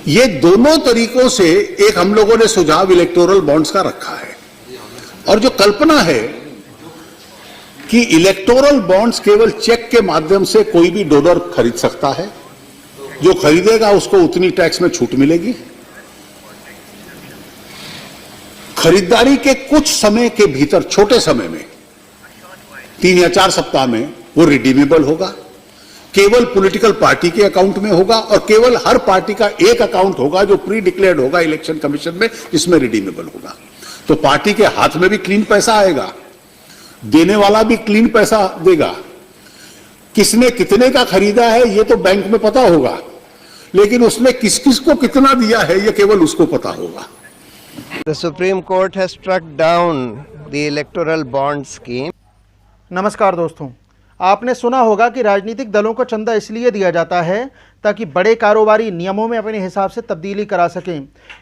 ये दोनों तरीकों से एक हम लोगों ने सुझाव इलेक्टोरल बॉन्ड्स का रखा है, और जो कल्पना है कि इलेक्टोरल बॉन्ड्स केवल चेक के माध्यम से कोई भी डोनर खरीद सकता है, जो खरीदेगा उसको उतनी टैक्स में छूट मिलेगी, खरीदारी के कुछ समय के भीतर, छोटे समय में 3 या 4 सप्ताह में वो रिडीमेबल होगा, केवल पॉलिटिकल पार्टी के अकाउंट में होगा, और केवल हर पार्टी का एक अकाउंट होगा जो प्री डिक्लेयर्ड होगा इलेक्शन कमीशन में, इसमें रिडीमेबल होगा। तो पार्टी के हाथ में भी क्लीन पैसा आएगा, देने वाला भी क्लीन पैसा देगा। किसने कितने का खरीदा है ये तो बैंक में पता होगा, लेकिन उसने किस किस को कितना दिया है ये केवल उसको पता होगा। The Supreme Court has struck down the electoral bond scheme. नमस्कार दोस्तों, आपने सुना होगा कि राजनीतिक दलों को चंदा इसलिए दिया जाता है ताकि बड़े कारोबारी नियमों में अपने हिसाब से तब्दीली करा सकें।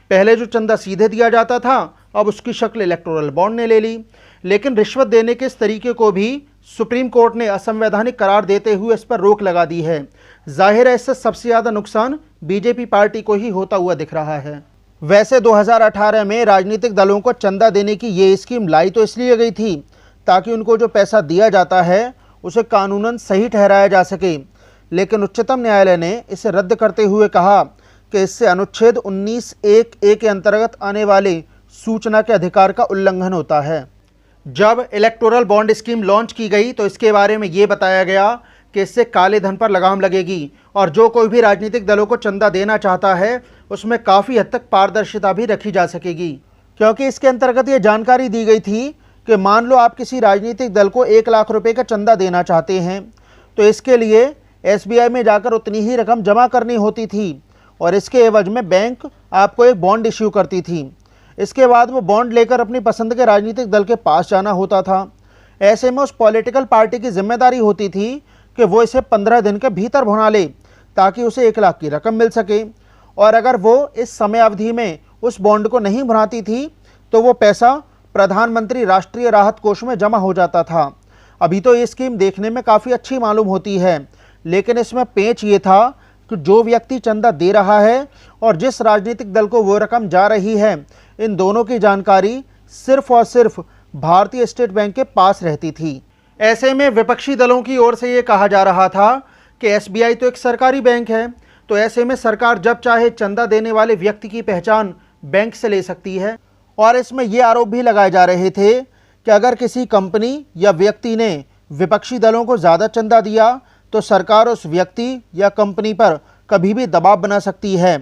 पहले जो चंदा सीधे दिया जाता था, अब उसकी शक्ल इलेक्टोरल बॉन्ड ने ले ली। लेकिन रिश्वत देने के इस तरीके को भी सुप्रीम कोर्ट ने असंवैधानिक करार देते हुए इस पर रोक लगा दी है। जाहिर है इससे सबसे ज़्यादा नुकसान बीजेपी पार्टी को ही होता हुआ दिख रहा है। वैसे 2018 में राजनीतिक दलों को चंदा देने की ये स्कीम लाई तो इसलिए गई थी ताकि उनको जो पैसा दिया जाता है उसे कानूनन सही ठहराया जा सके, लेकिन उच्चतम न्यायालय ने इसे रद्द करते हुए कहा कि इससे अनुच्छेद 19(1)(a) के अंतर्गत आने वाले सूचना के अधिकार का उल्लंघन होता है। जब इलेक्टोरल बॉन्ड स्कीम लॉन्च की गई तो इसके बारे में ये बताया गया कि इससे काले धन पर लगाम लगेगी, और जो कोई भी राजनीतिक दलों को चंदा देना चाहता है उसमें काफ़ी हद तक पारदर्शिता भी रखी जा सकेगी, क्योंकि इसके अंतर्गत ये जानकारी दी गई थी कि मान लो आप किसी राजनीतिक दल को 1 लाख रुपए का चंदा देना चाहते हैं तो इसके लिए SBI में जाकर उतनी ही रकम जमा करनी होती थी, और इसके एवज में बैंक आपको एक बॉन्ड इश्यू करती थी। इसके बाद वो बॉन्ड लेकर अपनी पसंद के राजनीतिक दल के पास जाना होता था। ऐसे में उस पॉलिटिकल पार्टी की जिम्मेदारी होती थी कि वो इसे 15 दिन के भीतर भुना ले ताकि उसे 1 लाख की रकम मिल सके, और अगर वो इस समय अवधि में उस बॉन्ड को नहीं भुनाती थी तो वो पैसा प्रधानमंत्री राष्ट्रीय राहत कोष में जमा हो जाता था। अभी तो ये स्कीम देखने में काफ़ी अच्छी मालूम होती है, लेकिन इसमें पेंच ये था कि जो व्यक्ति चंदा दे रहा है और जिस राजनीतिक दल को वो रकम जा रही है, इन दोनों की जानकारी सिर्फ और सिर्फ भारतीय स्टेट बैंक के पास रहती थी। ऐसे में विपक्षी दलों की ओर से ये कहा जा रहा था कि SBI तो एक सरकारी बैंक है, तो ऐसे में सरकार जब चाहे चंदा देने वाले व्यक्ति की पहचान बैंक से ले सकती है। और इसमें ये आरोप भी लगाए जा रहे थे कि अगर किसी कंपनी या व्यक्ति ने विपक्षी दलों को ज़्यादा चंदा दिया तो सरकार उस व्यक्ति या कंपनी पर कभी भी दबाव बना सकती है।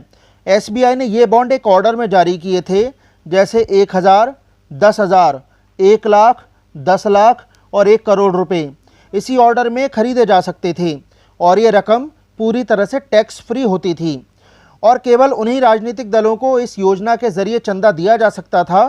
SBI ने ये बॉन्ड एक ऑर्डर में जारी किए थे, जैसे 1000, 10,000, 1 लाख, 10 लाख और 1 करोड़ रुपए इसी ऑर्डर में खरीदे जा सकते थे, और ये रकम पूरी तरह से टैक्स फ्री होती थी, और केवल उन्हीं राजनीतिक दलों को इस योजना के जरिए चंदा दिया जा सकता था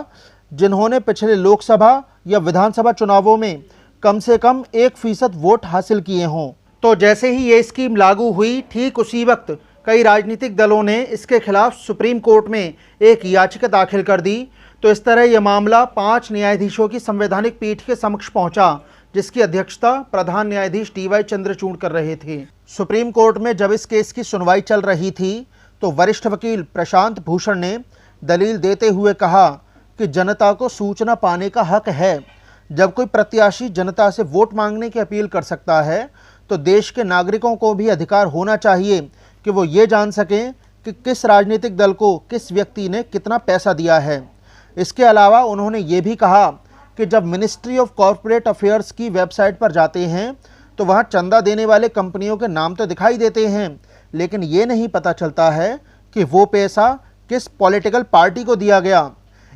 जिन्होंने पिछले लोकसभा या विधानसभा चुनावों में कम से कम 1% वोट हासिल किए हों। तो जैसे ही ये स्कीम लागू हुई, ठीक उसी वक्त कई राजनीतिक दलों ने इसके खिलाफ सुप्रीम कोर्ट में एक याचिका दाखिल कर दी। तो इस तरह यह मामला 5 न्यायाधीशों की संवैधानिक पीठ के समक्ष पहुंचा, जिसकी अध्यक्षता प्रधान न्यायाधीश DY चंद्रचूड़ कर रहे थे। सुप्रीम कोर्ट में जब इस केस की सुनवाई चल रही थी तो वरिष्ठ वकील प्रशांत भूषण ने दलील देते हुए कहा कि जनता को सूचना पाने का हक है। जब कोई प्रत्याशी जनता से वोट मांगने की अपील कर सकता है तो देश के नागरिकों को भी अधिकार होना चाहिए कि वो ये जान सकें कि किस राजनीतिक दल को किस व्यक्ति ने कितना पैसा दिया है। इसके अलावा उन्होंने ये भी कहा कि जब मिनिस्ट्री ऑफ कॉरपोरेट अफेयर्स की वेबसाइट पर जाते हैं तो वहाँ चंदा देने वाले कंपनियों के नाम तो दिखाई देते हैं, लेकिन ये नहीं पता चलता है कि वो पैसा किस पॉलिटिकल पार्टी को दिया गया।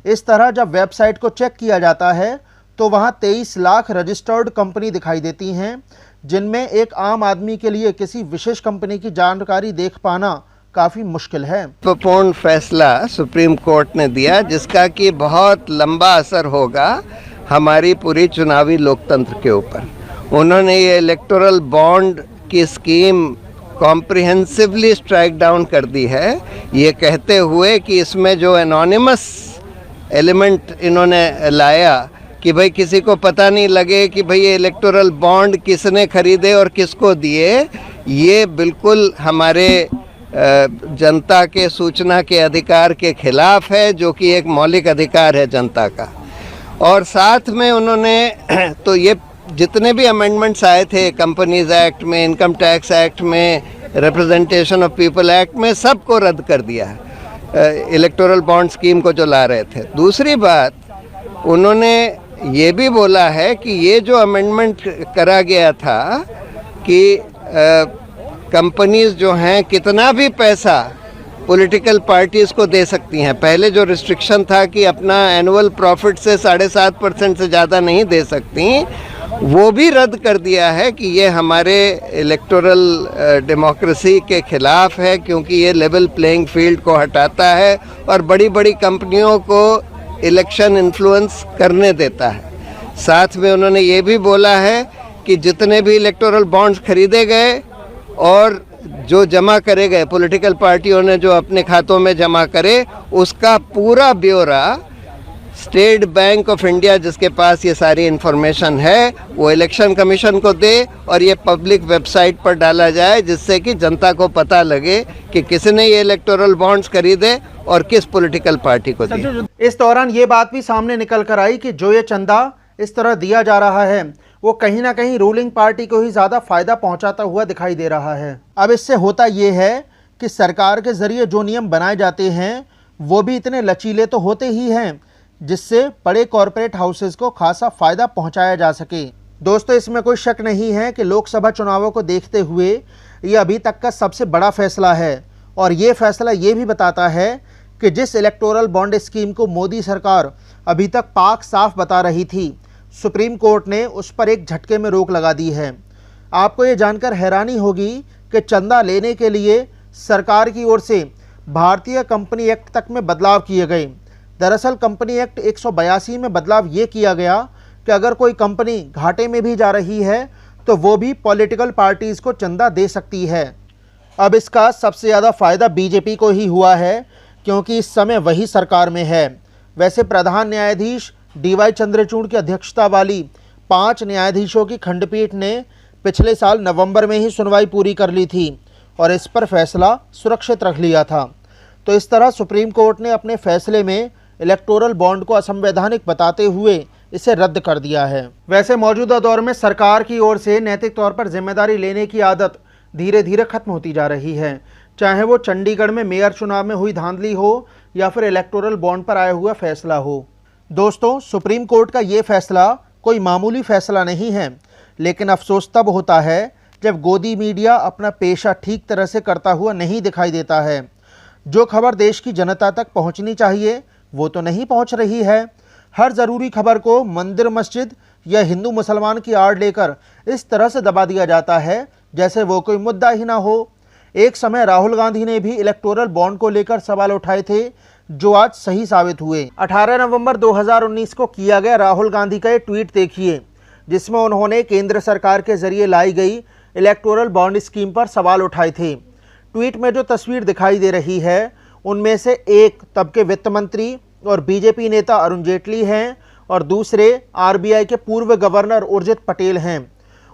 इस तरह जब वेबसाइट को चेक किया जाता है तो वहाँ 23 लाख रजिस्टर्ड कंपनी दिखाई देती हैं, जिनमें एक आम आदमी के लिए किसी विशेष कंपनी की जानकारी देख पाना काफ़ी मुश्किल है। महत्वपूर्ण फैसला सुप्रीम कोर्ट ने दिया जिसका कि बहुत लंबा असर होगा हमारी पूरी चुनावी लोकतंत्र के ऊपर। उन्होंने ये इलेक्टोरल बॉन्ड की स्कीम कॉम्प्रिहेंसिवली स्ट्राइक डाउन कर दी है, ये कहते हुए कि इसमें जो एनोनिमस एलिमेंट इन्होंने लाया कि भाई किसी को पता नहीं लगे कि भाई ये इलेक्टोरल बॉन्ड किसने खरीदे और किसको दिए, ये बिल्कुल हमारे जनता के सूचना के अधिकार के खिलाफ है, जो कि एक मौलिक अधिकार है जनता का। और साथ में उन्होंने तो ये जितने भी अमेंडमेंट्स आए थे कंपनीज एक्ट में, इनकम टैक्स एक्ट में, रिप्रेजेंटेशन ऑफ पीपल एक्ट में, सबको रद्द कर दिया है इलेक्टोरल बॉन्ड स्कीम को जो ला रहे थे। दूसरी बात, उन्होंने ये भी बोला है कि ये जो अमेंडमेंट करा गया था कि कंपनीज जो हैं कितना भी पैसा पॉलिटिकल पार्टीज़ को दे सकती हैं। पहले जो रिस्ट्रिक्शन था कि अपना एनुअल प्रॉफिट से 7.5% से ज़्यादा नहीं दे सकती, वो भी रद्द कर दिया है कि ये हमारे इलेक्टोरल डेमोक्रेसी के खिलाफ है, क्योंकि ये लेवल प्लेइंग फील्ड को हटाता है और बड़ी बड़ी कंपनियों को इलेक्शन इन्फ्लुएंस करने देता है। साथ में उन्होंने ये भी बोला है कि जितने भी इलेक्टोरल बॉन्ड्स खरीदे गए और जो जमा करे गए पॉलिटिकल पार्टियों ने जो अपने खातों में जमा करे, उसका पूरा ब्यौरा स्टेट बैंक ऑफ इंडिया, जिसके पास ये सारी इन्फॉर्मेशन है, वो इलेक्शन कमीशन को दे और ये पब्लिक वेबसाइट पर डाला जाए, जिससे कि जनता को पता लगे कि किसने ये इलेक्टोरल बॉन्ड्स खरीदे और किस पॉलिटिकल पार्टी को दिए। इस दौरान ये बात भी सामने निकल कर आई कि जो ये चंदा इस तरह दिया जा रहा है, वो कहीं ना कहीं रूलिंग पार्टी को ही ज़्यादा फायदा पहुंचाता हुआ दिखाई दे रहा है। अब इससे होता ये है कि सरकार के ज़रिए जो नियम बनाए जाते हैं वो भी इतने लचीले तो होते ही हैं, जिससे बड़े कॉरपोरेट हाउसेस को खासा फ़ायदा पहुंचाया जा सके। दोस्तों, इसमें कोई शक नहीं है कि लोकसभा चुनावों को देखते हुए ये अभी तक का सबसे बड़ा फैसला है। और ये फैसला ये भी बताता है कि जिस इलेक्टोरल बॉन्ड स्कीम को मोदी सरकार अभी तक पाक साफ बता रही थी, सुप्रीम कोर्ट ने उस पर एक झटके में रोक लगा दी है। आपको ये जानकर हैरानी होगी कि चंदा लेने के लिए सरकार की ओर से भारतीय कंपनी एक्ट तक में बदलाव किए गए। दरअसल कंपनी एक्ट 182 में बदलाव ये किया गया कि अगर कोई कंपनी घाटे में भी जा रही है तो वो भी पॉलिटिकल पार्टीज़ को चंदा दे सकती है। अब इसका सबसे ज़्यादा फ़ायदा बीजेपी को ही हुआ है, क्योंकि इस समय वही सरकार में है। वैसे प्रधान न्यायाधीश DY चंद्रचूड़ की अध्यक्षता वाली 5 न्यायाधीशों की खंडपीठ ने पिछले साल नवंबर में ही सुनवाई पूरी कर ली थी और इस पर फैसला सुरक्षित रख लिया था। तो इस तरह सुप्रीम कोर्ट ने अपने फैसले में इलेक्टोरल बॉन्ड को असंवैधानिक बताते हुए इसे रद्द कर दिया है। वैसे मौजूदा दौर में सरकार की ओर से नैतिक तौर पर जिम्मेदारी लेने की आदत धीरे धीरे खत्म होती जा रही है, चाहे वो चंडीगढ़ में मेयर चुनाव में हुई धांधली हो या फिर इलेक्टोरल बॉन्ड पर आया हुआ फैसला हो। दोस्तों, सुप्रीम कोर्ट का ये फैसला कोई मामूली फैसला नहीं है, लेकिन अफसोस तब होता है जब गोदी मीडिया अपना पेशा ठीक तरह से करता हुआ नहीं दिखाई देता है। जो खबर देश की जनता तक पहुंचनी चाहिए वो तो नहीं पहुंच रही है। हर ज़रूरी खबर को मंदिर मस्जिद या हिंदू मुसलमान की आड़ लेकर इस तरह से दबा दिया जाता है जैसे वो कोई मुद्दा ही ना हो। एक समय राहुल गांधी ने भी इलेक्टोरल बॉन्ड को लेकर सवाल उठाए थे, जो आज सही साबित हुए। 18 नवंबर 2019 को किया गया राहुल गांधी का ये ट्वीट देखिए, जिसमें उन्होंने केंद्र सरकार के जरिए लाई गई इलेक्टोरल बॉन्ड स्कीम पर सवाल उठाए थे। ट्वीट में जो तस्वीर दिखाई दे रही है उनमें से एक तब के वित्त मंत्री और बीजेपी नेता अरुण जेटली हैं और दूसरे RBI के पूर्व गवर्नर उर्जित पटेल हैं।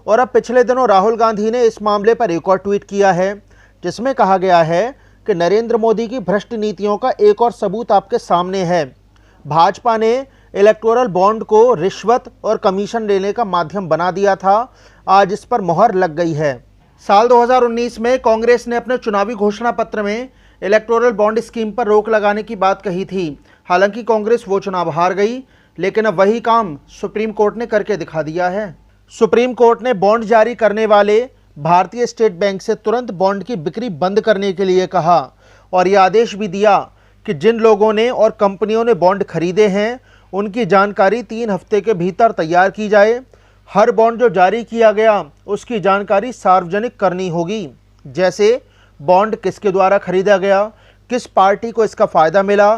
और अब पिछले दिनों राहुल गांधी ने इस मामले पर एक और ट्वीट किया है, जिसमें कहा गया है कि नरेंद्र मोदी की भ्रष्ट नीतियों का एक और सबूत आपके सामने है। भाजपा ने इलेक्टोरल बॉन्ड को रिश्वत और कमीशन लेने का माध्यम बना दिया था, आज इस पर मोहर लग गई है। साल 2019 में कांग्रेस ने अपने चुनावी घोषणा पत्र में इलेक्टोरल बॉन्ड स्कीम पर रोक लगाने की बात कही थी। हालांकि कांग्रेस वो चुनाव हार गई, लेकिन अब वही काम सुप्रीम कोर्ट ने करके दिखा दिया है। सुप्रीम कोर्ट ने बॉन्ड जारी करने वाले भारतीय स्टेट बैंक से तुरंत बॉन्ड की बिक्री बंद करने के लिए कहा और यह आदेश भी दिया कि जिन लोगों ने और कंपनियों ने बॉन्ड खरीदे हैं उनकी जानकारी 3 हफ्ते के भीतर तैयार की जाए। हर बॉन्ड जो जारी किया गया उसकी जानकारी सार्वजनिक करनी होगी, जैसे बॉन्ड किसके द्वारा खरीदा गया, किस पार्टी को इसका फ़ायदा मिला,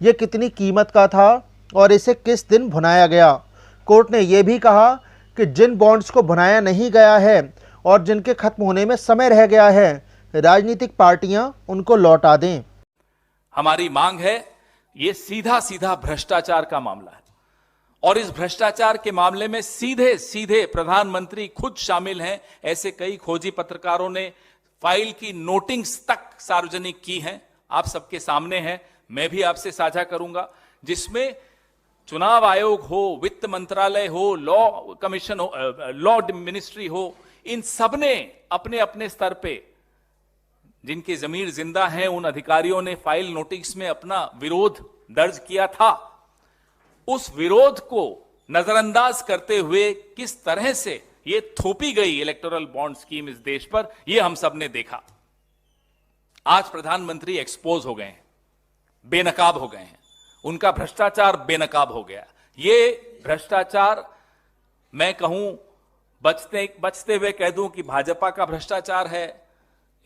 ये कितनी कीमत का था और इसे किस दिन भुनाया गया। कोर्ट ने यह भी कहा कि जिन बॉन्ड्स को भुनाया नहीं गया है और जिनके खत्म होने में समय रह गया है, राजनीतिक पार्टियां उनको लौटा दें। हमारी मांग है, ये सीधा सीधा भ्रष्टाचार का मामला है और इस भ्रष्टाचार के मामले में सीधे सीधे प्रधानमंत्री खुद शामिल हैं। ऐसे कई खोजी पत्रकारों ने फाइल की नोटिंग्स तक सार्वजनिक की हैं, आप सबके सामने हैं, मैं भी आपसे साझा करूंगा, जिसमें चुनाव आयोग हो, वित्त मंत्रालय हो, लॉ कमीशन हो, लॉ मिनिस्ट्री हो, इन सबने अपने अपने स्तर पे जिनके जमीर जिंदा हैं उन अधिकारियों ने फाइल नोटिस में अपना विरोध दर्ज किया था। उस विरोध को नजरअंदाज करते हुए किस तरह से ये थोपी गई इलेक्टोरल बॉन्ड स्कीम इस देश पर, यह हम सब ने देखा। आज प्रधानमंत्री एक्सपोज हो गए हैं, बेनकाब हो गए हैं, उनका भ्रष्टाचार बेनकाब हो गया। ये भ्रष्टाचार मैं कहूं बचते हुए कह दूं कि भाजपा का भ्रष्टाचार है,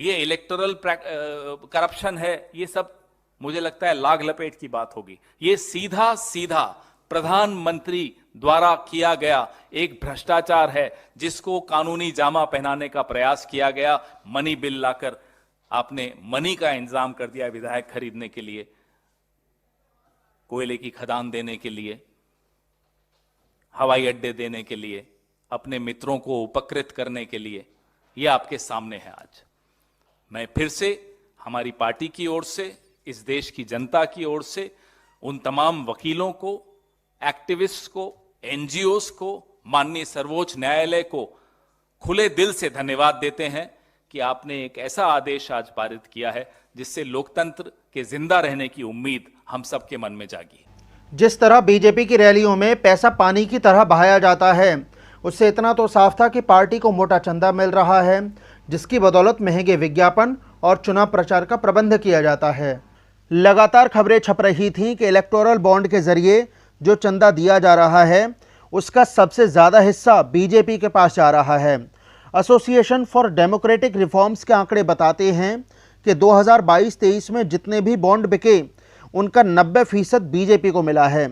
ये इलेक्टोरल करप्शन है, ये सब मुझे लगता है लाग लपेट की बात होगी। ये सीधा सीधा प्रधानमंत्री द्वारा किया गया एक भ्रष्टाचार है, जिसको कानूनी जामा पहनाने का प्रयास किया गया। मनी बिल लाकर आपने मनी का इंतजाम कर दिया विधायक खरीदने के लिए, कोयले की खदान देने के लिए, हवाई अड्डे देने के लिए, अपने मित्रों को उपकृत करने के लिए। यह आपके सामने है। आज मैं फिर से हमारी पार्टी की ओर से, इस देश की जनता की ओर से उन तमाम वकीलों को, एक्टिविस्ट्स को, एनजीओस को, माननीय सर्वोच्च न्यायालय को खुले दिल से धन्यवाद देते हैं कि आपने एक ऐसा आदेश आज पारित किया है जिससे लोकतंत्र के जिंदा रहने की उम्मीद हम सबके मन में जागी। जिस तरह बीजेपी की रैलियों में पैसा पानी की तरह बहाया जाता है, उससे इतना तो साफ था कि पार्टी को मोटा चंदा मिल रहा है, जिसकी बदौलत महंगे विज्ञापन और चुनाव प्रचार का प्रबंध किया जाता है। लगातार खबरें छप रही थीं कि इलेक्टोरल बॉन्ड के जरिए जो चंदा दिया जा रहा है उसका सबसे ज़्यादा हिस्सा बीजेपी के पास जा रहा है। एसोसिएशन फॉर डेमोक्रेटिक रिफॉर्म्स के आंकड़े बताते हैं कि 2022-23 में जितने भी बॉन्ड बिके उनका 90% बीजेपी को मिला है।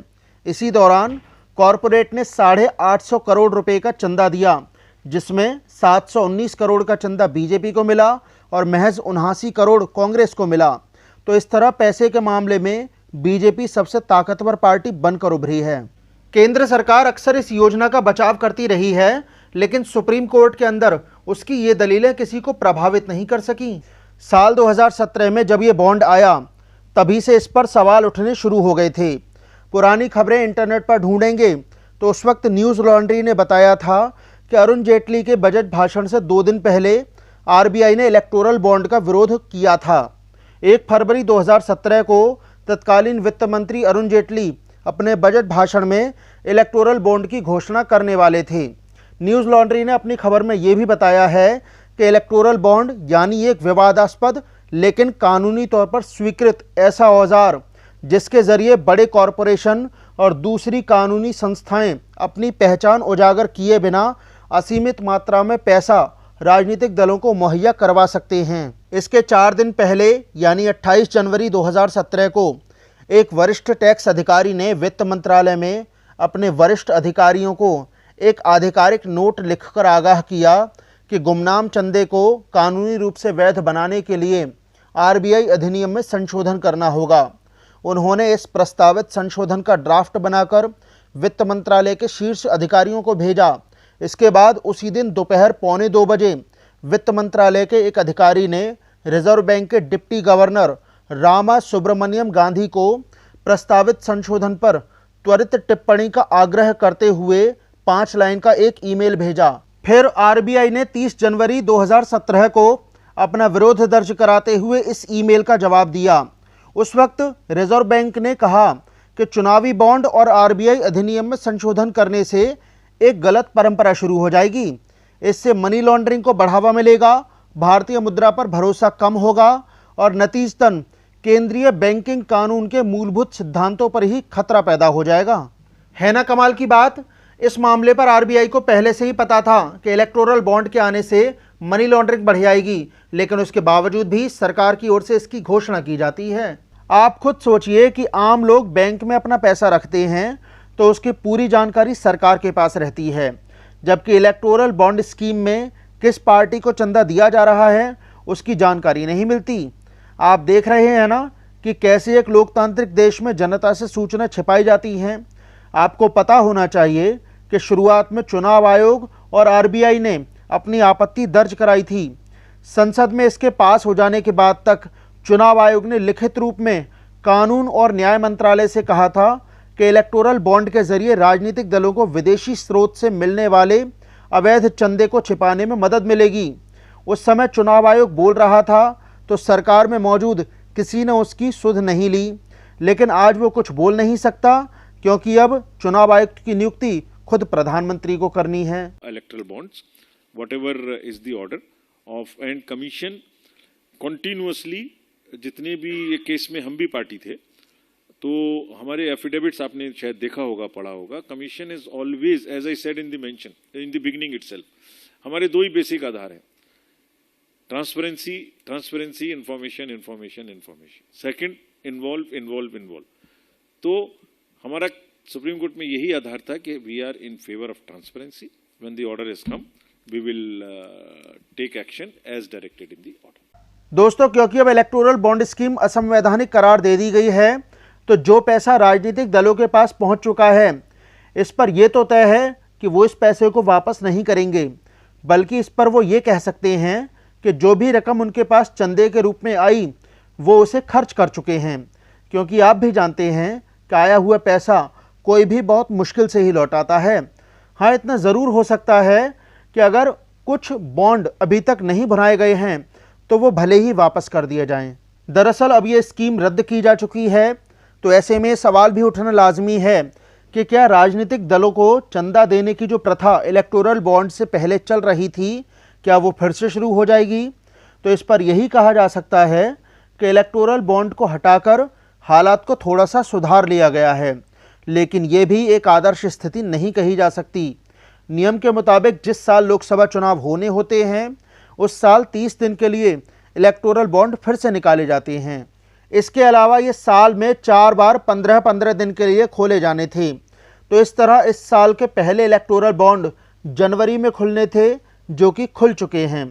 इसी दौरान कॉरपोरेट ने 850 करोड़ रुपए का चंदा दिया, जिसमें 719 करोड़ का चंदा बीजेपी को मिला और महज 79 करोड़ कांग्रेस को मिला। तो इस तरह पैसे के मामले में बीजेपी सबसे ताकतवर पार्टी बनकर उभरी है। केंद्र सरकार अक्सर इस योजना का बचाव करती रही है, लेकिन सुप्रीम कोर्ट के अंदर उसकी ये दलीलें किसी को प्रभावित नहीं कर सकी। साल 2017 में जब ये बॉन्ड आया, तभी से इस पर सवाल उठने शुरू हो गए थे। पुरानी खबरें इंटरनेट पर ढूंढेंगे तो उस वक्त न्यूज़ लॉन्ड्री ने बताया था कि अरुण जेटली के बजट भाषण से 2 दिन पहले आरबीआई ने इलेक्टोरल बॉन्ड का विरोध किया था। 1 फरवरी 2017 को तत्कालीन वित्त मंत्री अरुण जेटली अपने बजट भाषण में इलेक्टोरल बॉन्ड की घोषणा करने वाले थे। न्यूज़ लॉन्ड्री ने अपनी खबर में ये भी बताया है कि इलेक्टोरल बॉन्ड यानी एक विवादास्पद लेकिन कानूनी तौर पर स्वीकृत ऐसा औजार जिसके जरिए बड़े कॉरपोरेशन और दूसरी कानूनी संस्थाएं अपनी पहचान उजागर किए बिना असीमित मात्रा में पैसा राजनीतिक दलों को मुहैया करवा सकते हैं। इसके 4 दिन पहले यानी 28 जनवरी 2017 को एक वरिष्ठ टैक्स अधिकारी ने वित्त मंत्रालय में अपने वरिष्ठ अधिकारियों को एक आधिकारिक नोट लिखकर आगाह किया कि गुमनाम चंदे को कानूनी रूप से वैध बनाने के लिए आरबीआई अधिनियम में संशोधन करना होगा। उन्होंने इस प्रस्तावित संशोधन का ड्राफ्ट बनाकर वित्त मंत्रालय के शीर्ष अधिकारियों को भेजा। इसके बाद उसी दिन दोपहर 1:45 बजे वित्त मंत्रालय के एक अधिकारी ने रिजर्व बैंक के डिप्टी गवर्नर रामा सुब्रमण्यम गांधी को प्रस्तावित संशोधन पर त्वरित टिप्पणी का आग्रह करते हुए 5 लाइन का एक ईमेल भेजा। फिर आरबीआई ने 30 जनवरी 2017 को अपना विरोध दर्ज कराते हुए इस ईमेल का जवाब दिया। उस वक्त रिजर्व बैंक ने कहा कि चुनावी बॉन्ड और आरबीआई अधिनियम में संशोधन करने से एक गलत परंपरा शुरू हो जाएगी। इससे मनी लॉन्ड्रिंग को बढ़ावा मिलेगा, भारतीय मुद्रा पर भरोसा कम होगा और नतीजतन केंद्रीय बैंकिंग कानून के मूलभूत सिद्धांतों पर ही खतरा पैदा हो जाएगा। है ना कमाल की बात। इस मामले पर आरबीआई को पहले से ही पता था कि इलेक्टोरल बॉन्ड के आने से मनी लॉन्ड्रिंग बढ़ जाएगी, लेकिन उसके बावजूद भी सरकार की ओर से इसकी घोषणा की जाती है। आप खुद सोचिए कि आम लोग बैंक में अपना पैसा रखते हैं तो उसकी पूरी जानकारी सरकार के पास रहती है, जबकि इलेक्टोरल बॉन्ड स्कीम में किस पार्टी को चंदा दिया जा रहा है उसकी जानकारी नहीं मिलती। आप देख रहे हैं ना कि कैसे एक लोकतांत्रिक देश में जनता से सूचना छिपाई जाती हैं। आपको पता होना चाहिए कि शुरुआत में चुनाव आयोग और आरबीआई ने अपनी आपत्ति दर्ज कराई थी। संसद में इसके पास हो जाने के बाद तक चुनाव आयोग ने लिखित रूप में कानून और न्याय मंत्रालय से कहा था कि इलेक्टोरल बॉन्ड के जरिए राजनीतिक दलों को विदेशी स्रोत से मिलने वाले अवैध चंदे को छिपाने में मदद मिलेगी। उस समय चुनाव आयोग बोल रहा था तो सरकार में मौजूद किसी ने उसकी सुध नहीं ली, लेकिन आज वो कुछ बोल नहीं सकता क्योंकि अब चुनाव आयुक्त की नियुक्ति खुद प्रधानमंत्री को करनी है। Electoral bonds, whatever is the order of and commission continuously, जितने भी ये केस में हम भी पार्टी थे तो हमारे एफिडेविट्स आपने शायद देखा होगा, पढ़ा होगा। Commission is always, as I said in the mention in the beginning itself, हमारे दो ही बेसिक आधार हैं, transparency, transparency, information, information, information. Second, involve, involve, involve. तो हमारा सुप्रीम कोर्ट में यही आधार था कि we are in favour of transparency. When the order has come we will take action as directed in the order. दोस्तों, क्योंकि अब इलेक्टोरल बॉन्ड स्कीम असंवैधानिक करार दे दी गई है तो जो पैसा राजनीतिक दलों के पास पहुंच चुका है, इस पर यह तो तय है कि वो इस पैसे को वापस नहीं करेंगे, बल्कि इस पर वो ये कह सकते हैं कि जो भी रकम उनके पास चंदे के रूप में आई वो उसे खर्च कर चुके हैं। क्योंकि आप भी जानते हैं कि आया हुआ पैसा कोई भी बहुत मुश्किल से ही लौटाता है। हाँ, इतना ज़रूर हो सकता है कि अगर कुछ बॉन्ड अभी तक नहीं भराए गए हैं तो वो भले ही वापस कर दिए जाएं। दरअसल अब ये स्कीम रद्द की जा चुकी है, तो ऐसे में सवाल भी उठना लाजमी है कि क्या राजनीतिक दलों को चंदा देने की जो प्रथा इलेक्टोरल बॉन्ड से पहले चल रही थी, क्या वो फिर से शुरू हो जाएगी? तो इस पर यही कहा जा सकता है कि इलेक्टोरल बॉन्ड को हटाकर हालात को थोड़ा सा सुधार लिया गया है, लेकिन ये भी एक आदर्श स्थिति नहीं कही जा सकती। नियम के मुताबिक जिस साल लोकसभा चुनाव होने होते हैं उस साल 30 दिन के लिए इलेक्टोरल बॉन्ड फिर से निकाले जाते हैं। इसके अलावा ये साल में 4 बार 15-15 दिन के लिए खोले जाने थे। तो इस तरह इस साल के पहले इलेक्टोरल बॉन्ड जनवरी में खुलने थे, जो कि खुल चुके हैं।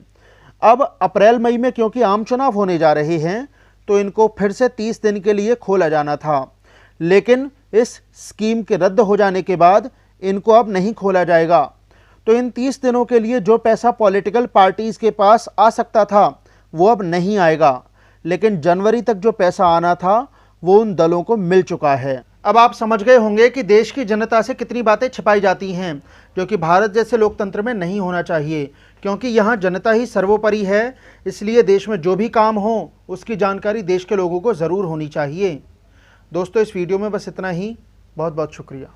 अब अप्रैल मई में क्योंकि आम चुनाव होने जा रहे हैं तो इनको फिर से 30 दिन के लिए खोला जाना था, लेकिन इस स्कीम के रद्द हो जाने के बाद इनको अब नहीं खोला जाएगा। तो इन 30 दिनों के लिए जो पैसा पॉलिटिकल पार्टीज़ के पास आ सकता था वो अब नहीं आएगा, लेकिन जनवरी तक जो पैसा आना था वो उन दलों को मिल चुका है। अब आप समझ गए होंगे कि देश की जनता से कितनी बातें छिपाई जाती हैं, जो कि भारत जैसे लोकतंत्र में नहीं होना चाहिए, क्योंकि यहाँ जनता ही सर्वोपरि है। इसलिए देश में जो भी काम हो उसकी जानकारी देश के लोगों को ज़रूर होनी चाहिए। दोस्तों, इस वीडियो में बस इतना ही। बहुत बहुत शुक्रिया।